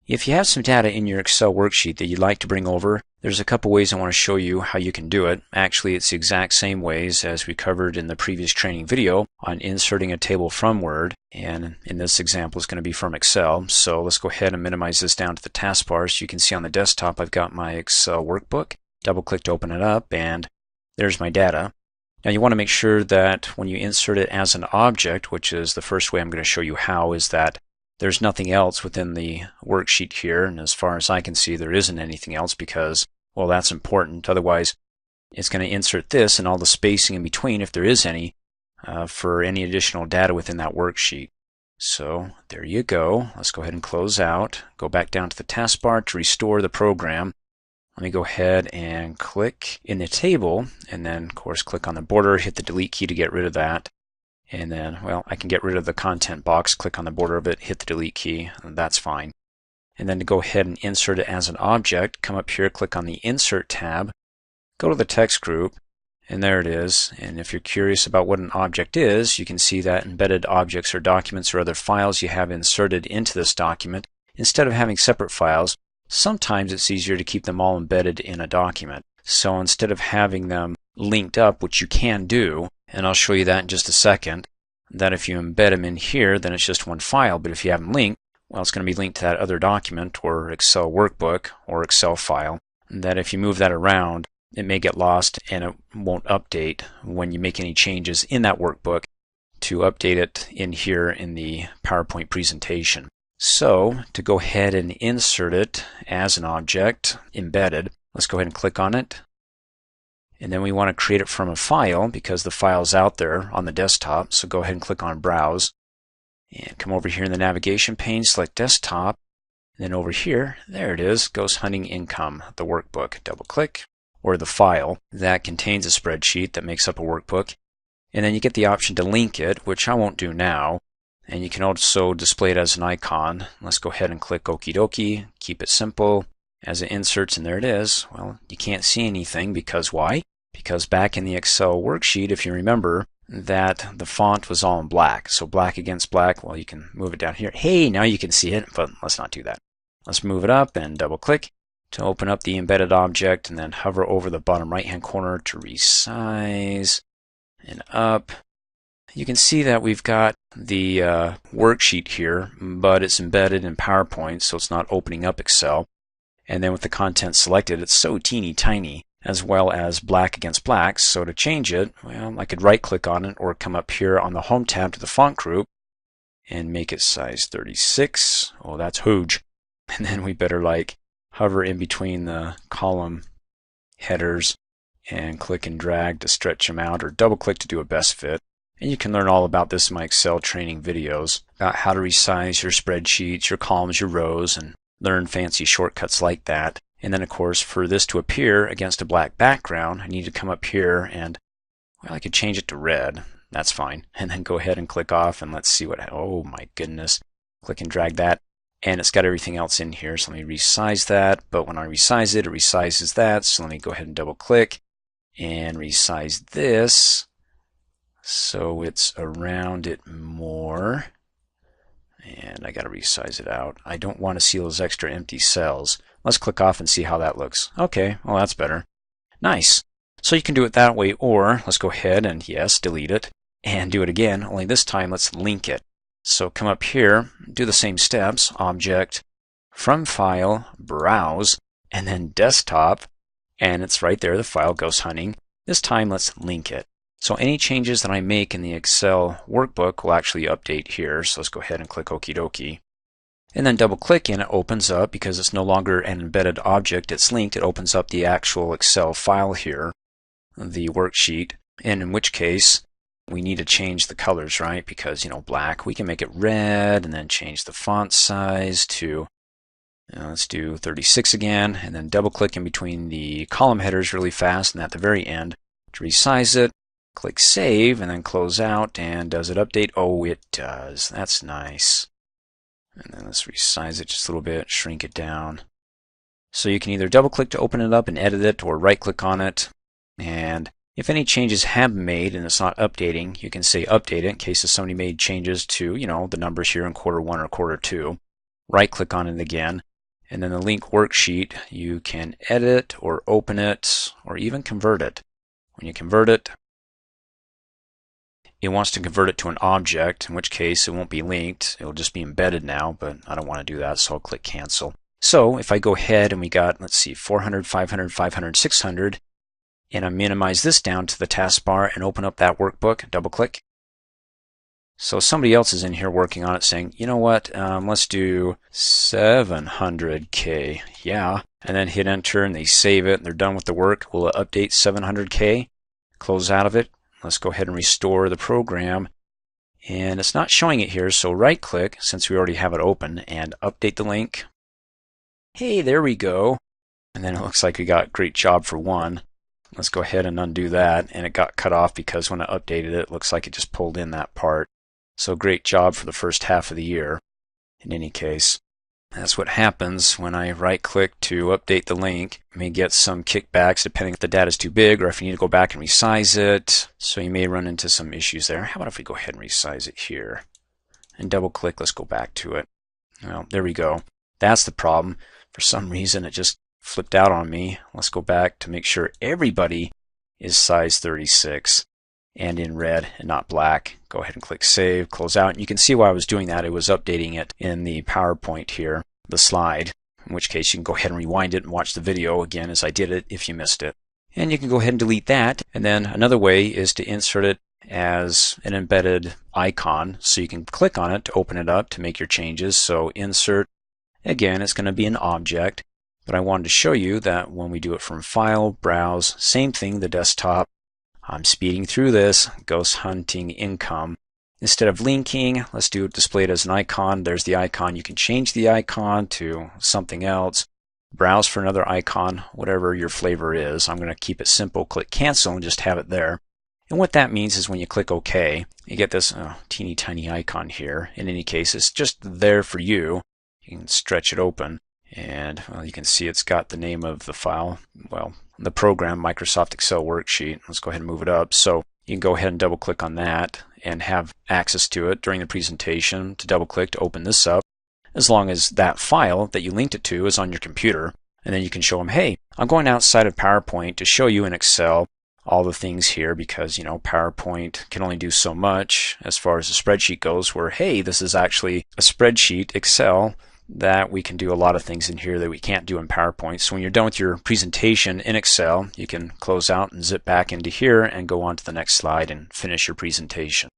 If you have some data in your Excel worksheet that you'd like to bring over, there's a couple ways I want to show you how you can do it. Actually, it's the exact same ways as we covered in the previous training video on inserting a table from Word, and in this example it's going to be from Excel. So let's go ahead and minimize this down to the taskbar. So you can see on the desktop I've got my Excel workbook. Double click to open it up, and there's my data. Now you want to make sure that when you insert it as an object, which is the first way I'm going to show you how, is that there's nothing else within the worksheet here, and as far as I can see there isn't anything else because, well, that's important. Otherwise it's going to insert this and all the spacing in between, if there is any, for any additional data within that worksheet. So there you go. Let's go ahead and close out. Go back down to the taskbar to restore the program. Let me go ahead and click in the table, and then of course click on the border, hit the delete key to get rid of that. And then, well, I can get rid of the content box, click on the border of it, hit the delete key, and that's fine. And then to go ahead and insert it as an object, come up here, click on the Insert tab, go to the text group, and there it is. And if you're curious about what an object is, you can see that embedded objects or documents or other files you have inserted into this document. Instead of having separate files, sometimes it's easier to keep them all embedded in a document. So instead of having them linked up, which you can do, and I'll show you that in just a second, that if you embed them in here, then it's just one file. But if you have them linked, well, it's going to be linked to that other document or Excel workbook or Excel file. That if you move that around, it may get lost and it won't update when you make any changes in that workbook to update it in here in the PowerPoint presentation. So to go ahead and insert it as an object embedded, let's go ahead and click on it. And then we want to create it from a file because the file's out there on the desktop. So go ahead and click on Browse and come over here in the navigation pane, select Desktop, and then over here, there it is, Ghost Hunting Income, the workbook. Double click, or the file that contains a spreadsheet that makes up a workbook. And then you get the option to link it, which I won't do now. And you can also display it as an icon. Let's go ahead and click Okie dokie, keep it simple. As it inserts, and there it is. Well, you can't see anything because why? Because back in the Excel worksheet, if you remember, that the font was all in black. So black against black, well, you can move it down here. Hey, now you can see it, but let's not do that. Let's move it up and double click to open up the embedded object, and then hover over the bottom right hand corner to resize and up. You can see that we've got the worksheet here, but it's embedded in PowerPoint, so it's not opening up Excel. And then with the content selected, it's so teeny tiny, as well as black against black. So to change it, well, I could right click on it or come up here on the Home tab to the font group and make it size 36. Oh, that's huge. And then we better like hover in between the column headers and click and drag to stretch them out, or double click to do a best fit. And you can learn all about this in my Excel training videos about how to resize your spreadsheets, your columns, your rows, and learn fancy shortcuts like that. And then of course for this to appear against a black background, I need to come up here and, well, I could change it to red. That's fine. And then go ahead and click off, and let's see what, oh my goodness. Click and drag that, and it's got everything else in here. So let me resize that, but when I resize it, it resizes that. So let me go ahead and double click and resize this so it's around it more. And I got to resize it out. I don't want to see those extra empty cells. Let's click off and see how that looks. Okay, well, that's better. Nice. So you can do it that way, or let's go ahead and, yes, delete it and do it again, only this time let's link it. So come up here, do the same steps, Object, from File, Browse, and then Desktop, and it's right there, the file Ghost Hunting. This time let's link it. So any changes that I make in the Excel workbook will actually update here. So let's go ahead and click Okie dokie. And then double click, and it opens up, because it's no longer an embedded object, it's linked. It opens up the actual Excel file here, the worksheet, and in which case we need to change the colors, right? Because, you know, black, we can make it red, and then change the font size to, let's do 36 again, and then double click in between the column headers really fast, and at the very end to resize it. Click Save, and then close out, and does it update? Oh, it does. That's nice. And then let's resize it just a little bit, shrink it down. So you can either double click to open it up and edit it, or right click on it. And if any changes have been made and it's not updating, you can say update it in case if somebody made changes to, you know, the numbers here in quarter 1 or quarter 2. Right click on it again, And then the link worksheet, you can edit or open it or even convert it. When you convert it, it wants to convert it to an object, in which case it won't be linked. It'll just be embedded now, but I don't want to do that, so I'll click cancel. So if I go ahead and we got, let's see, 400, 500, 500, 600, and I minimize this down to the taskbar and open up that workbook, double click. So somebody else is in here working on it saying, you know what, let's do 700K. Yeah. And then hit enter and they save it and they're done with the work. Will it update 700K? Close out of it. Let's go ahead and restore the program. And it's not showing it here, so right click, since we already have it open, and update the link. Hey, there we go. And then it looks like we got great job for one. Let's go ahead and undo that. And it got cut off because when I updated it, it looks like it just pulled in that part. So great job for the first half of the year. In any case, that's what happens when I right click to update the link. You may get some kickbacks depending if the data is too big or if you need to go back and resize it. So you may run into some issues there. How about if we go ahead and resize it here and double click, let's go back to it. Well, there we go. That's the problem. For some reason it just flipped out on me. Let's go back to make sure everybody is size 36 and in red and not black. Go ahead and click save, close out. And you can see why I was doing that. It was updating it in the PowerPoint here, the slide, in which case you can go ahead and rewind it and watch the video again as I did it if you missed it. And you can go ahead and delete that. And then another way is to insert it as an embedded icon. So you can click on it to open it up to make your changes. So insert, again, it's going to be an object. But I wanted to show you that when we do it from File, Browse, same thing, the desktop. I'm speeding through this, ghost hunting income. Instead of linking, let's do it displayed as an icon. There's the icon. You can change the icon to something else. Browse for another icon, whatever your flavor is. I'm going to keep it simple. Click cancel and just have it there. And what that means is when you click OK, you get this teeny tiny icon here. In any case, it's just there for you. You can stretch it open. And well, you can see it's got the name of the file, well, the program, Microsoft Excel Worksheet. Let's go ahead and move it up. So you can go ahead and double click on that and have access to it during the presentation to double click to open this up, as long as that file that you linked it to is on your computer. And then you can show them, hey, I'm going outside of PowerPoint to show you in Excel all the things here because, you know, PowerPoint can only do so much as far as a spreadsheet goes, where, hey, this is actually a spreadsheet, Excel, that we can do a lot of things in here that we can't do in PowerPoint. So when you're done with your presentation in Excel, you can close out and zip back into here and go on to the next slide and finish your presentation.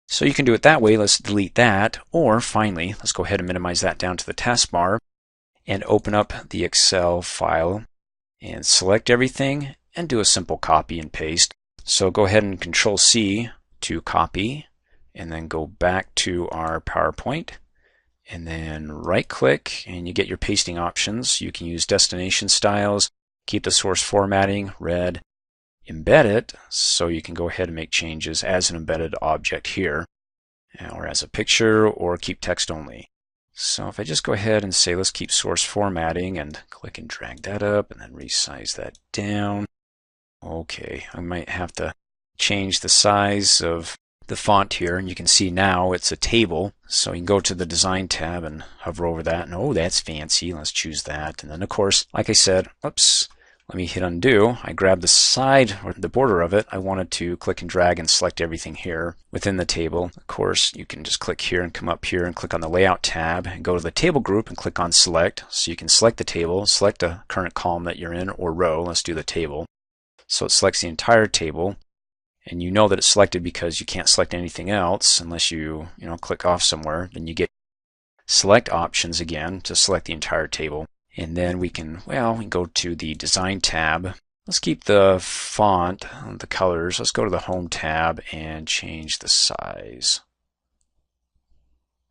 So you can do it that way. Let's delete that. Or finally, let's go ahead and minimize that down to the taskbar and open up the Excel file and select everything and do a simple copy and paste. So go ahead and Control C to copy and then go back to our PowerPoint. And then right click and you get your pasting options. You can use destination styles, keep the source formatting, red, embed it, so you can go ahead and make changes as an embedded object here, or as a picture, or keep text only. So if I just go ahead and say let's keep source formatting and click and drag that up and then resize that down. Okay, I might have to change the size of the font here, and you can see now it's a table. So you can go to the Design tab and hover over that, and oh, that's fancy. Let's choose that. And then, of course, like I said, oops, let me hit undo. I grabbed the side or the border of it. I wanted to click and drag and select everything here within the table. Of course, you can just click here and come up here and click on the Layout tab and go to the Table group and click on Select. So you can select the table, select a current column that you're in or row. Let's do the table. So it selects the entire table. And you know that it's selected because you can't select anything else unless you click off somewhere. Then you get select options again to select the entire table. And then we can go to the Design tab. Let's keep the font, the colors. Let's go to the Home tab and change the size.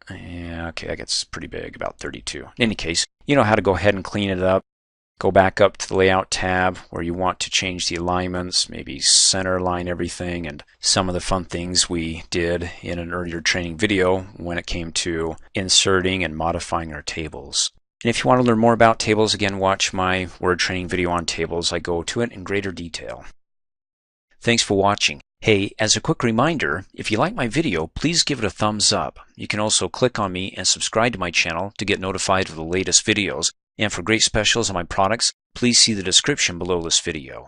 Yeah, okay, that gets pretty big, about 32. In any case, you know how to go ahead and clean it up. Go back up to the Layout tab where you want to change the alignments, maybe center line everything, and some of the fun things we did in an earlier training video when it came to inserting and modifying our tables. And if you want to learn more about tables, again, watch my word training video on tables. I go to it in greater detail. Thanks for watching. Hey, as a quick reminder, if you like my video, please give it a thumbs up. You can also click on me and subscribe to my channel to get notified of the latest videos. And for great specials on my products, please see the description below this video.